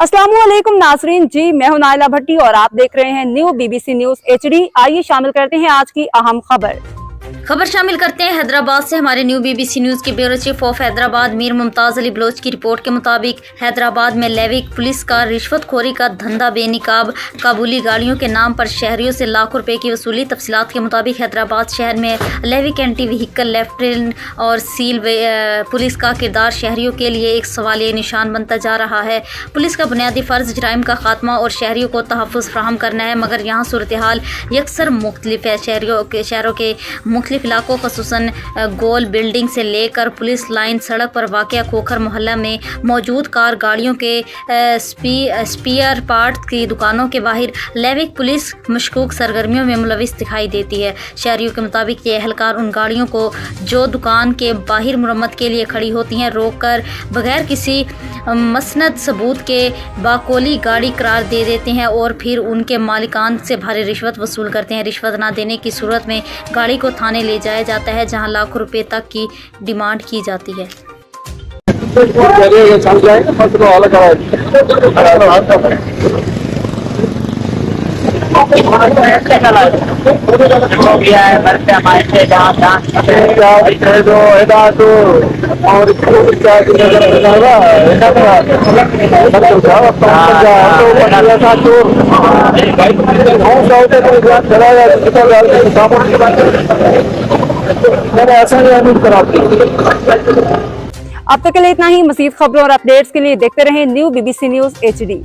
अस्सलामुअलैकुम नाजरीन जी, मैं हूं नाइला भट्टी और आप देख रहे हैं न्यू BBC न्यूज HD। आइए शामिल करते हैं आज की अहम खबर शामिल करते हैं हैदराबाद से। हमारे न्यू BBC न्यूज के bureau chief of Hyderabad Mir Mumtaz Ali Baloch की रिपोर्ट के मुताबिक हैदराबाद में लेविक पुलिस का रिश्वतखोरी का धंधा बेनिकाब, काबुली गाड़ियों के नाम पर शहरियों से लाखों रुपए की वसूली। तफसीलात के मुताबिक हैदराबाद शहर में लेविक एंटी व्हीकल लेफ्टिनेंट और सील पुलिस का किरदार शहरियों के लिए एक सवालिया निशान बनता जा रहा है। पुलिस का बुनियादी फ़र्ज जराइम का खात्मा और शहरियों को तहफ़्फ़ुज़ फराहम करना है, मगर यहाँ सूरत हाल यकसर मुख्तलिफ है। शहरों के मुख्तलिफ इलाकों खसूसन गोल बिल्डिंग से लेकर पुलिस लाइन सड़क पर वाक़या खोखर मोहल्ला में मौजूद कार गाड़ियों के स्पेयर पार्ट की दुकानों के बाहर लेविक पुलिस मशकूक सरगर्मियों में मुलविस दिखाई देती है। शहरियों के मुताबिक ये एहलकार उन गाड़ियों को जो दुकान के बाहर मुरम्मत के लिए खड़ी होती हैं रोक कर बगैर किसी मसनद सबूत के बाकोली गाड़ी करार दे देते हैं और फिर उनके मालिकान से भारी रिश्वत वसूल करते हैं। रिश्वत ना देने की सूरत में गाड़ी को थाने ले जाया जाता है, जहां लाखों रुपए तक की डिमांड की जाती है। अब तक के लिए इतना ही। मज़ीद खबरों और अपडेट्स के लिए देखते रहें न्यू BBC न्यूज HD।